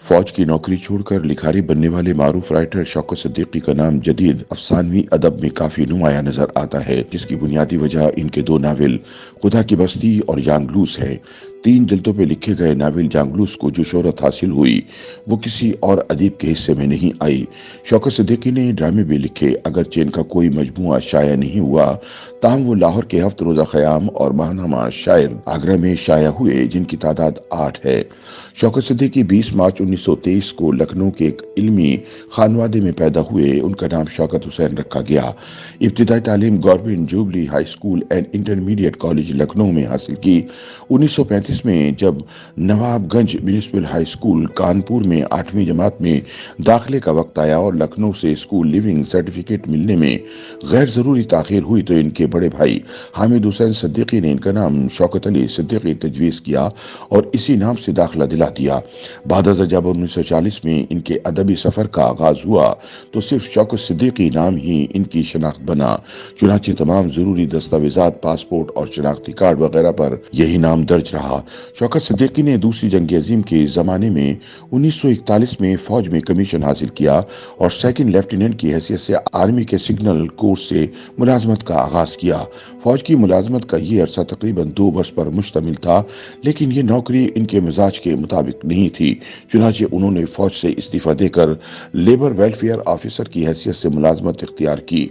فوج کی نوکری چھوڑ کر لکھاری بننے والے معروف رائٹر شوکت صدیقی کا نام جدید افسانوی ادب میں کافی نمایاں نظر آتا ہے، جس کی بنیادی وجہ ان کے دو ناول خدا کی بستی اور جانگلوس ہے۔ 3 جلدوں پہ لکھے گئے ناول جانگلوس کو جو شہرت حاصل ہوئی وہ کسی اور ادیب کے حصے میں نہیں آئی۔ شوکت صدیقی نے ڈرامے بھی لکھے، اگرچہ ان کا کوئی مجموعہ شائع نہیں ہوا، تاہم وہ لاہور کے ہفت روزہ خیام اور ماہنامہ شاعر آگرہ میں شائع ہوئے، جن کی تعداد 8 ہے۔ شوکت صدیقی 20 مارچ 1923 کو لکھنؤ کے ایک علمی خانوادے میں پیدا ہوئے۔ ان کا نام شوکت حسین رکھا گیا۔ ابتدائی تعلیم government jubilee high school and intermediate college Lucknow میں حاصل کی۔ 1935 میں جب نواب گنج میونسپل ہائی اسکول کانپور میں 8ویں جماعت میں داخلے کا وقت آیا اور لکھنؤ سے اسکول لیونگ سرٹیفکیٹ ملنے میں غیر ضروری تاخیر ہوئی تو ان کے بڑے بھائی حامد حسین صدیقی نے ان کا نام شوکت علی صدیقی تجویز کیا اور اسی نام سے داخلہ دلا دیا۔ بعد ازاں جب 1940 میں ان کے ادبی سفر کا آغاز ہوا تو صرف شوکت صدیقی نام ہی ان کی شناخت بنا، چنانچہ تمام ضروری دستاویزات، پاسپورٹ اور شناختی کارڈ وغیرہ پر یہی نام درج رہا۔ شوکت صدیقی نے دوسری جنگ عظیم کے زمانے میں 1941 میں فوج میں کمیشن حاصل کیا اور سیکنڈ لیفٹیننٹ کی حیثیت سے آرمی کے سگنل کورس سے ملازمت کا آغاز کیا۔ فوج کی ملازمت کا یہ عرصہ تقریباً 2 برس پر مشتمل تھا، لیکن یہ نوکری ان کے مزاج کے مطابق نہیں تھی، چنانچہ انہوں نے فوج سے استعفیٰ دے کر لیبر ویلفیئر آفیسر کی حیثیت سے ملازمت اختیار کی۔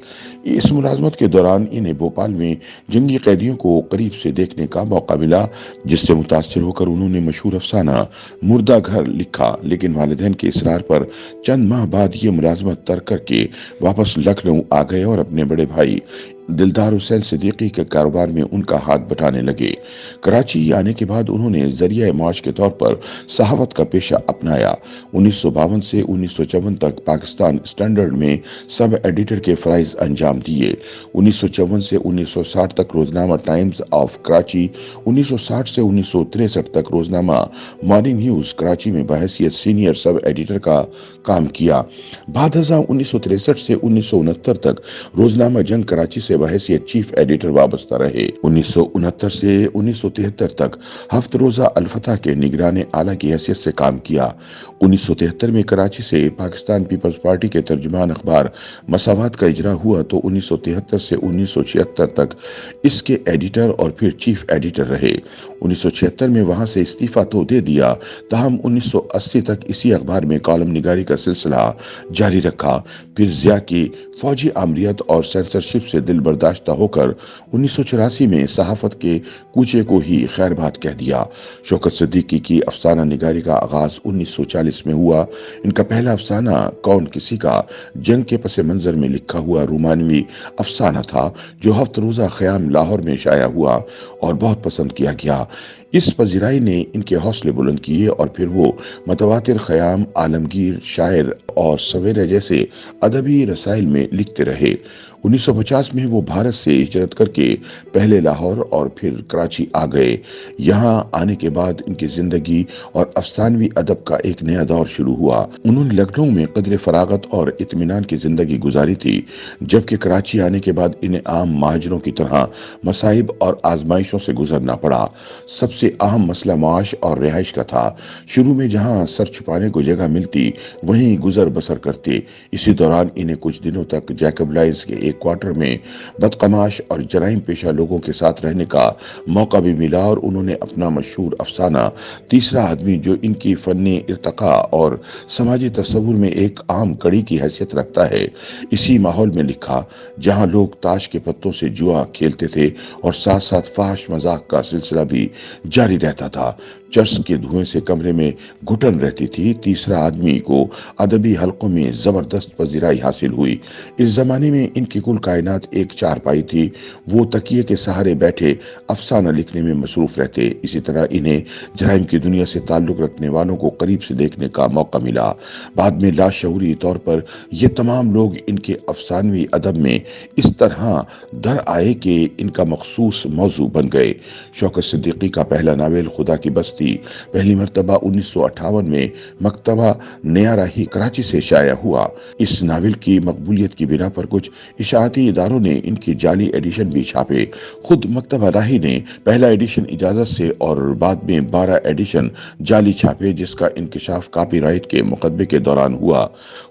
اس ملازمت کے دوران انہیں بھوپال میں جنگی قیدیوں کو قریب سے دیکھنے کا موقع ملا، جس سے متاثر ہو کر انہوں نے مشہور افسانہ مردہ گھر لکھا، لیکن والدین کے اصرار پر چند ماہ بعد یہ ملازمت ترک کر کے واپس لکھنؤ آ گئے اور اپنے بڑے بھائی دلدار حسین صدیقی کے کاروبار میں ان کا ہاتھ بٹانے لگے۔ کراچی آنے کے بعد انہوں نے ذریعہ معاش کے طور پر صحافت کا پیشہ اپنایا۔ 1952 سے 1954 تک پاکستان اسٹینڈرڈ میں سب ایڈیٹر کے فرائض انجام دیے۔ 1954 سے 1960 تک روزنامہ ٹائمز آف کراچی، 1960 سے 1963 تک روزنامہ مارننگ نیوز کراچی میں بحیثیت سینئر سب ایڈیٹر کا کام کیا۔ بعد ازاں 1963 سے 1969 تک روزنامہ جنگ کراچی سے بحیثیت چیف ایڈیٹر وابستہ رہے۔ 1969 سے 1973 تک ہفت روزہ الفتح کے نگران اعلیٰ کی حیثیت سے کام کیا۔ 1973 میں کراچی سے پاکستان پیپلز پارٹی کے ترجمان اخبار مساوات کا اجرا ہوا تو 1973 سے 1976 تک اس کے ایڈیٹر اور پھر چیف ایڈیٹر رہے۔ 1976 میں وہاں سے استعفیٰ تو دے دیا، تاہم 1980 تک اسی اخبار میں کالم نگاری کا سلسلہ جاری رکھا۔ پھر ضیاء کی فوجی آمریت اور سینسرشپ سے دل برداشتہ ہو کر 1984 میں صحافت کے کوچے کو ہی خیر بات کہہ دیا۔ شوکت صدیقی کی افسانہ نگاری کا آغاز 1940 میں ہوا۔ ان کا پہلا افسانہ کون کسی کا جنگ کے پس منظر میں لکھا ہوا رومانوی افسانہ تھا، جو ہفت روزہ خیام لاہور میں شائع ہوا اور بہت پسند کیا گیا۔ اس پذیرائی نے ان کے حوصلے بلند کیے اور پھر وہ متواتر خیام، عالمگیر، شاعر اور سویرے جیسے ادبی رسائل میں لکھتے رہے۔ 1950 میں وہ بھارت سے ہجرت کر کے پہلے لاہور اور پھر کراچی آ گئے۔ یہاں آنے کے بعد ان کی زندگی اور افسانوی ادب کا ایک نیا دور شروع ہوا۔ انہوں نے لکھنؤ میں قدر فراغت اور اطمینان کی زندگی گزاری تھی، جبکہ کراچی آنے کے بعد انہیں عام مہاجروں کی طرح مصائب اور آزمائشوں سے گزرنا پڑا۔ سب سے اہم مسئلہ معاش اور رہائش کا تھا۔ شروع میں جہاں سر چھپانے کو جگہ ملتی وہیں گزر بسر کرتے۔ اسی دوران انہیں کچھ دنوں تک جیکب لائنز کے ایک کوارٹر میں بدقماش اور جرائم پیشہ لوگوں کے ساتھ رہنے کا موقع بھی ملا اور انہوں نے اپنا مشہور افسانہ تیسرا آدمی، جو ان کی فن ارتقاء اور سماجی تصور میں ایک عام کڑی کی حیثیت رکھتا ہے، اسی ماحول میں لکھا جہاں لوگ تاش کے پتوں سے جوا کھیلتے تھے اور ساتھ ساتھ فحش مذاق کا سلسلہ بھی جاری رہتا تھا۔ چرس کے دھوئیں سے کمرے میں گھٹن رہتی تھی۔ تیسرا آدمی کو ادبی حلقوں میں زبردست پذیرائی حاصل ہوئی۔ اس زمانے میں ان کی کل کائنات ایک چارپائی تھی۔ وہ تکیے کے سہارے بیٹھے افسانہ لکھنے میں مصروف رہتے۔ اسی طرح انہیں جرائم کی دنیا سے تعلق رکھنے والوں کو قریب سے دیکھنے کا موقع ملا۔ بعد میں لاشعوری طور پر یہ تمام لوگ ان کے افسانوی ادب میں اس طرح در آئے کہ ان کا مخصوص موضوع بن گئے۔ شوکت صدیقی کا پہلا ناول خدا کی بستی थी। पहली मर्तबा 1958 में मकतबा नया राही कराची से शाया हुआ। इस नावल की मकबूलियत की बिना पर कुछ इशाअती इदारों ने इनके जाली एडिशन भी छापे। खुद मकतबा राही ने पहला एडिशन इजाजत से और बाद में 12 एडिशन जाली छापे, जिसका इंकशाफ कॉपीराइट के मुकदमे के दौरान हुआ।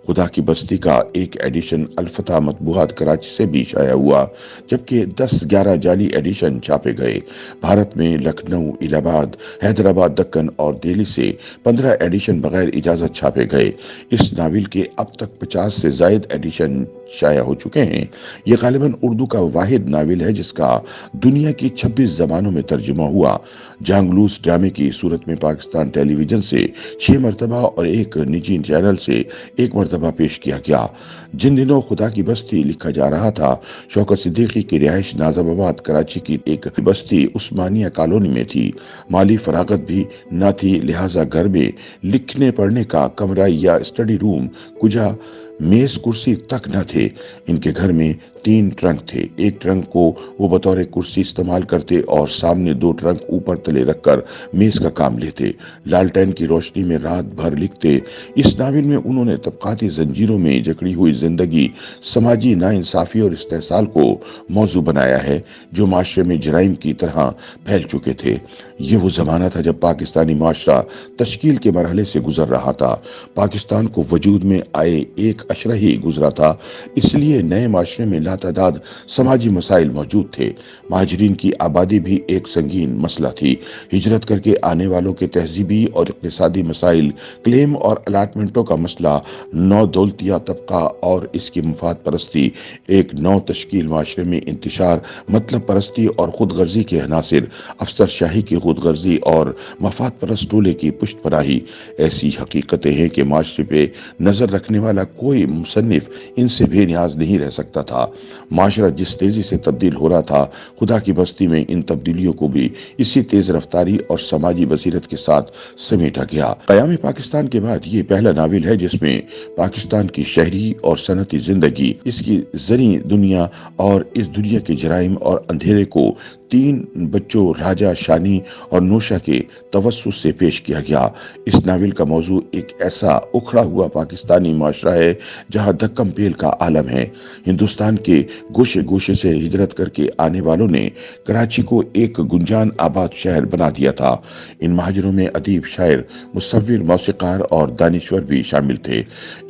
खुदा की बस्ती का एक एडिशन अल-फतह मतबूआत कराची से भी शाया हुआ, जबकि 10-11 जाली एडिशन छापे गए। भारत में लखनऊ, इलाहाबाद, हैदराबाद, दक्कन और दिल्ली से 15 एडिशन बगैर इजाजत छापे गए। इस नावल के अब तक 50 से जायद एडिशन शाया हो चुके हैं। यह गालिबन उर्दू का वाहिद नावल है जिसका दुनिया की 26 जबानों में तर्जुमा हुआ। जांगलूस ड्रामे की सूरत में पाकिस्तान टेलीविजन से 6 मरतबा और एक निजी चैनल से 1 मरतबा पेश किया गया। जिन दिनों खुदा की बस्ती लिखा जा रहा था, शौकत सिद्दीकी की रिहाइश नाज़िमाबाद कराची की एक बस्ती उस्मानिया कॉलोनी में थी। माली फरागत भी न थी, लिहाजा घर में लिखने पढ़ने का कमरा या स्टडी रूम, कुजा मेज कुर्सी तक न थे। इनके घर में 3 ट्रंक थे। एक ट्रंक को वो बतौर कुर्सी इस्तेमाल करते और सामने 2 ट्रंक ऊपर तले रखकर मेज का काम लेते। लालटेन की रोशनी में रात भर लिखते। इस नावल में उन्होंने तबकाती जंजीरों में जकड़ी हुई जिंदगी, समाजी नाइंसाफी और इस्तेहसाल को मौजू बनाया है जो माशरे में जराइम की तरह फैल चुके थे। ये वो जमाना था जब पाकिस्तानी माशरा तश्कील के मरहले से गुजर रहा था। पाकिस्तान को वजूद में आए एक अशरा ही गुजरा था, इसलिए नए माशरे में लातादाद समाजी मसाइल मौजूद थे। महाजरीन की आबादी भी एक संगीन मसला थी। हिजरत करके आने वालों के तहजीबी और इक़्तिसादी मसाइल, क्लेम और अलाटमेंटों का मसला, नौ दौलतिया तबका और इसकी मुफाद परस्ती, एक नौ तश्कील माशरे में इंतशार, मतलब परस्ती और खुद गर्जी के अनासिर, अफसरशाही की खुद गर्जी और मफाद परस्त टोले की पुष्ट पनाही, ऐसी हकीकतें हैं कि माशरे पे नजर रखने वाला कोई मुसन्निफ इनसे बेनियाज नहीं रह सकता था। माशरा जिस तेजी से तब्दील हो रहा था, खुदा की बस्ती में इन तब्दीलियों को भी इसी तेज रफ्तारी और समाजी बसीरत के साथ समेटा गया। क़याम पाकिस्तान के बाद ये पहला नावल है जिसमें पाकिस्तान की शहरी और सनती जिंदगी, इसकी जरी दुनिया और इस दुनिया के जराइम और अंधेरे को 3 बच्चों राजा, शानी और नोशा के तवस्सुस से पेश किया गया। इस नावल का मौजू एक ऐसा उखड़ा हुआ पाकिस्तानी माशरा है जहां धक्कम पेल का आलम है। हिंदुस्तान के गोशे गोशे से हिजरत करके आने वालों ने कराची को एक गुंजान आबाद शहर बना दिया था। इन महाजरों में अदीब, शायर, मुसव्विर, मौसीकार और दानिश्वर भी शामिल थे।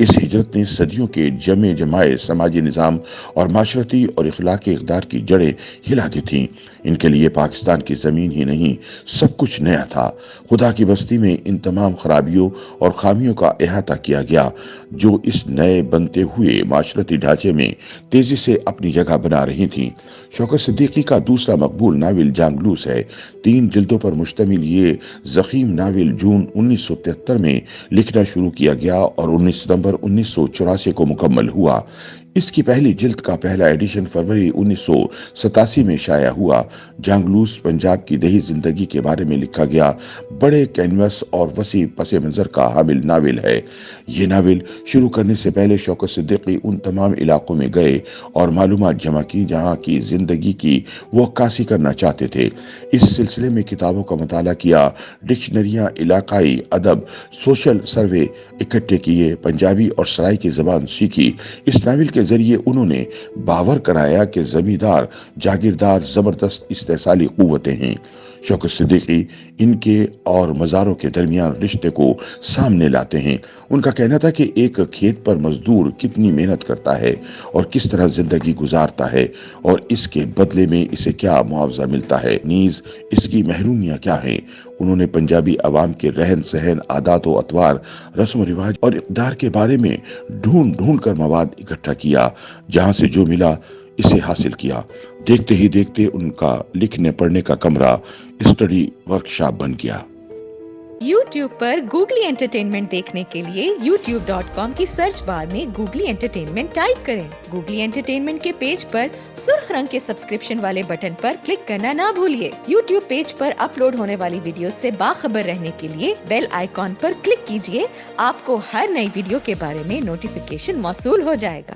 इस हिजरत ने सदियों के जमे जमाए समाजी निज़ाम और माशरती और इखलाकी इक़दार की जड़ें हिला दी थीं। इनके लिए पाकिस्तान की ज़मीन ही नहीं, सब कुछ नया था। खुदा की बस्ती में इन तमाम खराबियों और खामियों का अहाता किया गया जो इस नए बनते हुए माशरती ढांचे में तेजी से अपनी जगह बना रही थीं। शौकत सिद्दीकी का दूसरा मकबूल नावल जांगलूस है। 3 जिल्दों पर मुश्तमिल ये ज़ख़ीम नावल जून 1973 में लिखना शुरू किया गया और 19 नवंबर 1984 को मुकम्मल हुआ। इसकी पहली जिल्द का पहला एडिशन फरवरी 1987 में शाया हुआ। जांगलूस पंजाब की दही जिंदगी के बारे में लिखा गया बड़े कैनवस और वसी पस मंजर का हामिल नावल है। ये नावल शुरू करने से पहले शौकत सिद्दीकी उन तमाम इलाकों में गए और मालूमात जमा की जहाँ की जिंदगी की वो अक्कासी करना चाहते थे। इस सिलसिले में किताबों का मुताला किया, डिक्शनरियाँ, इलाकाई अदब, सोशल सर्वे इकट्ठे किए, पंजाबी और सराय की जबान सीखी। इस नावल के जरिए उन्होंने बावर कराया कि जमींदार जागीरदार जबरदस्त इस्तेसाली कुव्वतें हैं। शौकत सिद्दीकी इनके और मज़ारों के दरमियान रिश्ते को सामने लाते हैं। उनका कहना था कि एक खेत पर मजदूर कितनी मेहनत करता है और किस तरह जिंदगी गुजारता है और इसके बदले में इसे क्या मुआवजा मिलता है, नीज इसकी महरूमियाँ क्या हैं। उन्होंने पंजाबी अवाम के रहन सहन, आदात व अतवार, रस्म रिवाज और इक़दार के बारे में ढूंढ ढूंढ कर मवाद इकट्ठा किया। जहाँ से जो मिला इसे हासिल किया। देखते ही देखते उनका लिखने पढ़ने का कमरा स्टडी वर्कशॉप बन गया। YouTube पर गूगली एंटरटेनमेंट देखने के लिए youtube.com की सर्च बार में गूगली एंटरटेनमेंट टाइप करें। गूगली एंटरटेनमेंट के पेज पर सुर्ख रंग के सब्सक्रिप्शन वाले बटन पर क्लिक करना ना भूलिए। YouTube पेज पर अपलोड होने वाली वीडियो से बाखबर रहने के लिए बेल आइकॉन पर क्लिक कीजिए। आपको हर नई वीडियो के बारे में नोटिफिकेशन मौसूल हो जाएगा।